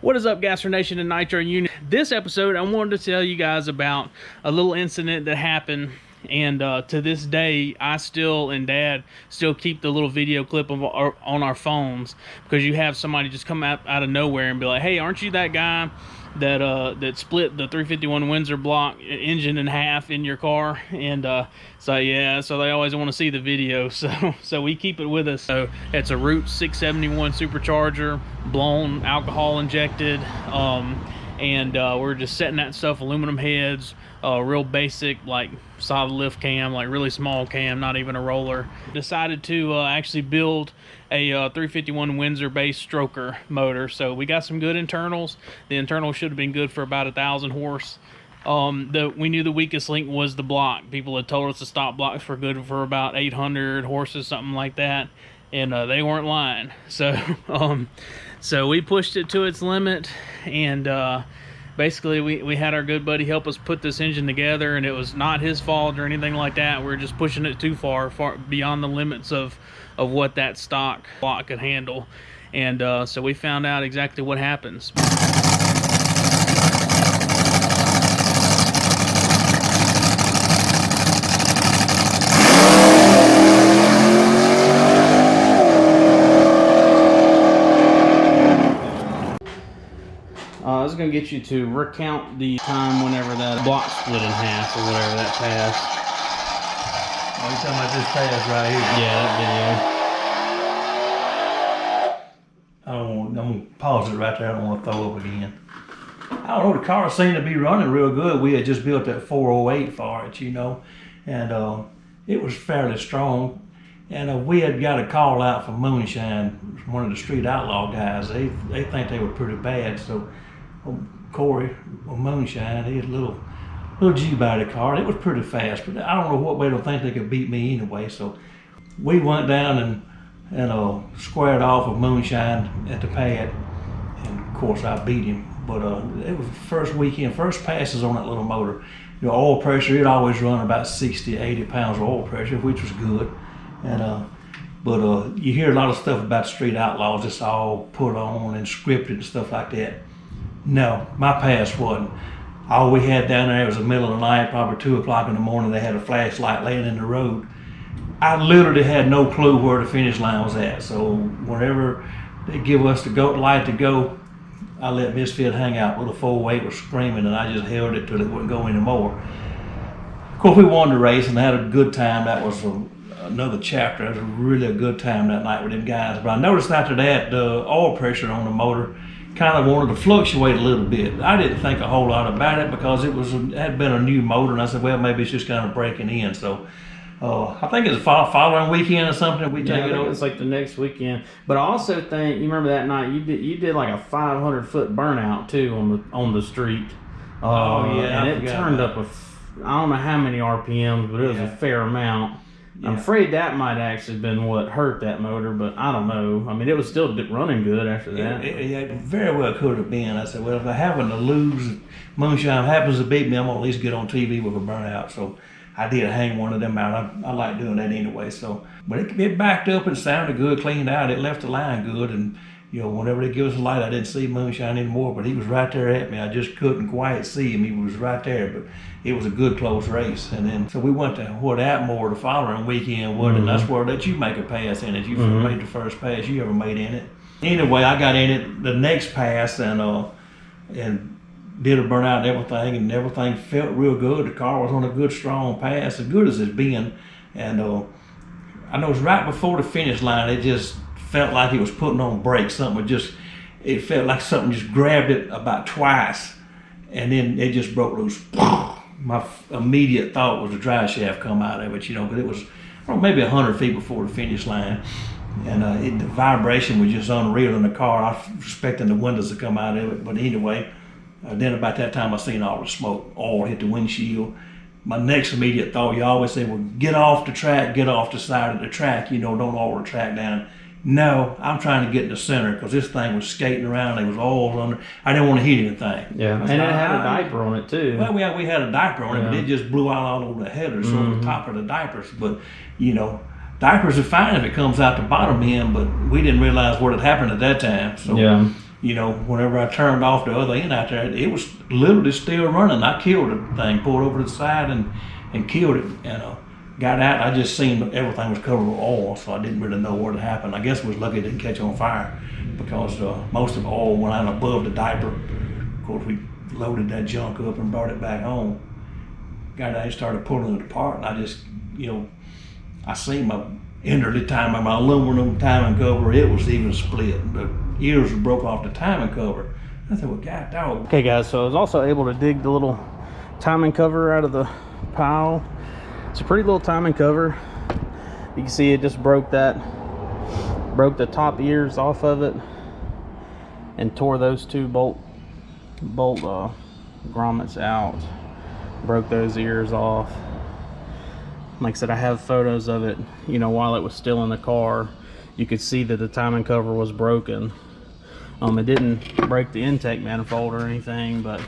What is up, Gasser Nation and Nitro Unit? This episode, I wanted to tell you guys about a little incident that happened, and to this day, I still and Dad still keep the little video clip of on our phones, because you have somebody just come out of nowhere and be like, "Hey, aren't you that guy that split the 351 Windsor block engine in half in your car?" And so yeah, so they always want to see the video, so we keep it with us. So it's a Route 671 supercharger, blown, alcohol injected, and we're just setting that stuff, aluminum heads, real basic, like solid lift cam, like really small cam, not even a roller. Decided to actually build a 351 Windsor base stroker motor. So we got some good internals. The internals should have been good for about 1,000 horse. We knew the weakest link was the block. People had told us the stop blocks were good for about 800 horses, something like that, and they weren't lying. So so we pushed it to its limit, and basically we had our good buddy help us put this engine together, and it was not his fault or anything like that. We were just pushing it too far beyond the limits of what that stock block could handle. And so we found out exactly what happens. I was going to get you to recount the time whenever that block split in half or whatever that passed. Oh, you're talking about this pass right here? Yeah, that I'm going to pause it right there. I don't want to throw up again. I don't know, the car seemed to be running real good. We had just built that 408 for it, you know, and it was fairly strong. And we had got a call out from Moonshine, one of the Street Outlaw guys. They think they were pretty bad, so Corey or Moonshine, he had a little G-body car. It was pretty fast, but I don't know what way to think they could beat me anyway. So we went down and squared off with Moonshine at the pad, and of course I beat him. But it was the first weekend, first passes on that little motor. You know, oil pressure, it always run about 60, 80 pounds of oil pressure, which was good. And but you hear a lot of stuff about Street Outlaws. It's all put on and scripted and stuff like that. No, my pass wasn't. All we had down there was the middle of the night, probably 2 o'clock in the morning. They had a flashlight laying in the road. I literally had no clue where the finish line was at. So whenever they give us the light to go, I let Misfit hang out. Little 408 was screaming, and I just held it till it wouldn't go anymore. Of course, we won the race and had a good time. That was another chapter. It was really a good time that night with them guys. But I noticed after that, the oil pressure on the motor kind of wanted to fluctuate a little bit. I didn't think a whole lot about it because it had been a new motor, and I said, well, maybe it's just kind of breaking in. So I think it's the following weekend or something. We take it over. It's like the next weekend. But I also think, you remember that night you did like a 500-foot burnout too on the street. Oh yeah, and it turned up I don't know how many RPMs, but it was a fair amount. Yeah. I'm afraid that might actually been what hurt that motor, but I don't know. I mean, it was still running good after that. It very well could have been. I said, well, if I happen to lose, Moonshine happens to beat me, I'm going to at least get on TV with a burnout. So I did hang one of them out. I like doing that anyway. So, but it backed up and sounded good, cleaned out. It left the line good. And, you know, whenever they give us a light, I didn't see Moonshine anymore, but he was right there at me. I just couldn't quite see him. He was right there, but it was a good close race. And then, so we went to Atmore the following weekend, and that's where let you make a pass in it. You made the first pass you ever made in it. Anyway, I got in it the next pass and did a burnout and everything felt real good. The car was on a good, strong pass, as good as it's been. And I know it was right before the finish line, it just felt like it was putting on brakes. It felt like something just grabbed it about twice, and then it just broke loose. My immediate thought was the drive shaft come out of it, you know, but it was maybe 100 feet before the finish line. And the vibration was just unreal in the car. I was expecting the windows to come out of it, but anyway, then about that time I seen all the smoke, oil hit the windshield. My next immediate thought, you always say, well, get off the track, get off the side of the track, you know, don't oil the track down. No, I'm trying to get in the center because this thing was skating around. There was oil under. I didn't want to hit anything. Yeah, and it had a diaper on it too. Well, we had a diaper on it, but it just blew out all over the header, so the top of the diapers. But, you know, diapers are fine if it comes out the bottom end, but we didn't realize what had happened at that time. So you know, whenever I turned off the other end out there, it was literally still running. I killed the thing, pulled over to the side and killed it, and got out. I just seen everything was covered with oil, so I didn't really know what had happened. I guess it was lucky it didn't catch on fire, because most of the oil went out above the diaper. Of course, we loaded that junk up and brought it back home. Got out and started pulling it apart, and I just, you know, I seen my enderly timing, my aluminum timing cover, it was even split. The ears were broke off the timing cover. I thought, well, God dog. Okay guys, so I was also able to dig the little timing cover out of the pile. It's a pretty little timing cover. You can see it just broke the top ears off of it and tore those two bolt grommets out. Broke those ears off. Like I said, I have photos of it, you know, while it was still in the car. You could see that the timing cover was broken. It didn't break the intake manifold or anything, but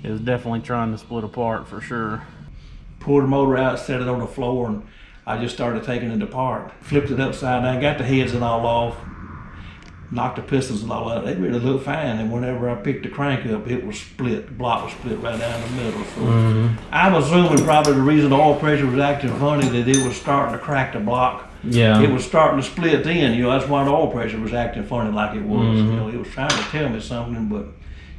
it was definitely trying to split apart for sure. Pulled the motor out, set it on the floor, and I just started taking it apart. Flipped it upside down, got the heads and all off, knocked the pistons and all out. They really looked fine, and whenever I picked the crank up, it was split. The block was split right down the middle. So I'm assuming probably the reason the oil pressure was acting funny, that it was starting to crack the block. Yeah. It was starting to split then, you know, that's why the oil pressure was acting funny like it was. You know, it was trying to tell me something, but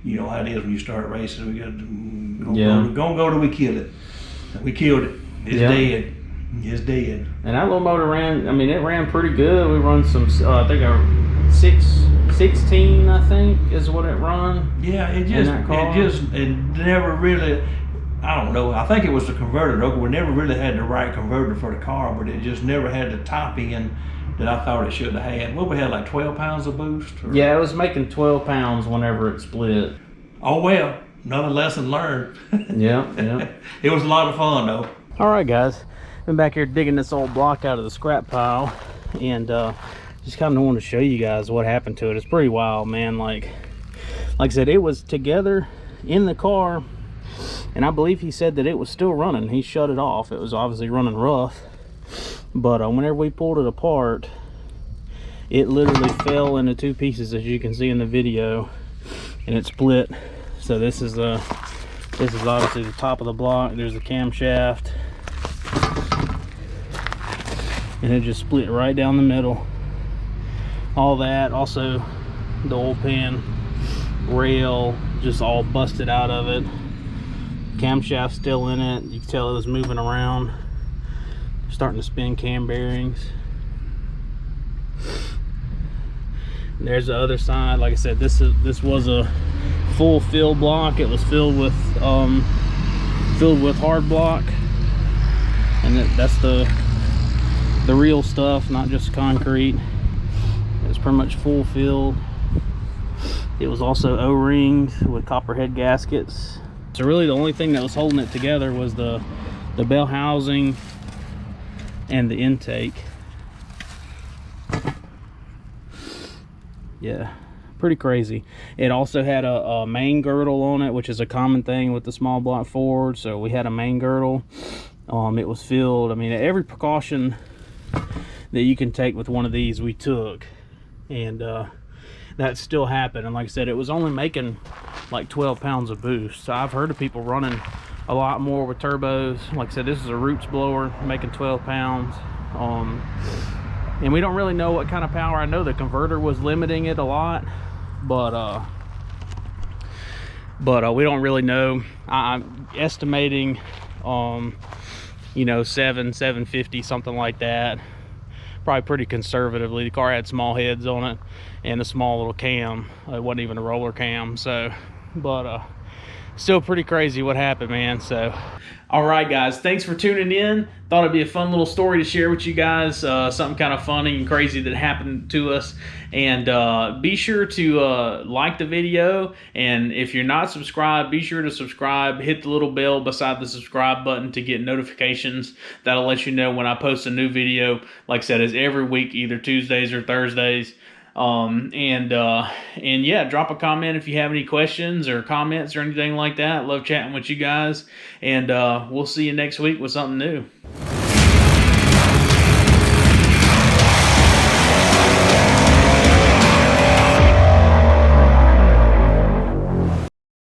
you know how it is when you start racing. We got to go till we kill it. We killed it. It's dead. It's dead. And that little motor ran, I mean, it ran pretty good. We run some, I think 16, I think, is what it run. Yeah, it never really, I don't know. I think it was the converter, though. We never really had the right converter for the car, but it just never had the top end that I thought it should have had. What, we had like 12 pounds of boost? Or? Yeah, it was making 12 pounds whenever it split. Oh, well, another lesson learned. Yeah. It was a lot of fun, though. All right, guys. Been back here digging this old block out of the scrap pile, and just kind of want to show you guys what happened to it. It's pretty wild, man. Like I said, it was together in the car, and I believe he said that it was still running. He shut it off. It was obviously running rough, but whenever we pulled it apart, it literally fell into two pieces, as you can see in the video, and it split. So this is obviously the top of the block. There's the camshaft, and it just split right down the middle. All that, also the oil pan rail just all busted out of it. Camshaft still in it. You can tell it was moving around, starting to spin cam bearings. And there's the other side. Like I said, this was a full fill block. It was filled with hard block, and that's the real stuff, not just concrete. It was pretty much full filled. It was also O-rings with copperhead gaskets. So really the only thing that was holding it together was the bell housing and the intake. Yeah, pretty crazy. It also had a main girdle on it, which is a common thing with the small block Ford. So we had a main girdle. It was filled. I mean, every precaution that you can take with one of these we took, and that still happened. And like I said, it was only making like 12 pounds of boost. So I've heard of people running a lot more with turbos. Like I said, this is a Roots blower making 12 pounds. And we don't really know what kind of power. I know the converter was limiting it a lot, but we don't really know. I'm estimating you know, 750, something like that. Probably pretty conservatively. The car had small heads on it and a small little cam. It wasn't even a roller cam. So, but still pretty crazy what happened, man. So, all right, guys, thanks for tuning in. Thought it'd be a fun little story to share with you guys, something kind of funny and crazy that happened to us. And be sure to like the video, and if you're not subscribed, be sure to subscribe. Hit the little bell beside the subscribe button to get notifications. That'll let you know when I post a new video. Like I said, it's every week, either Tuesdays or Thursdays. And yeah, drop a comment if you have any questions or comments or anything like that. Love chatting with you guys, and we'll see you next week with something new.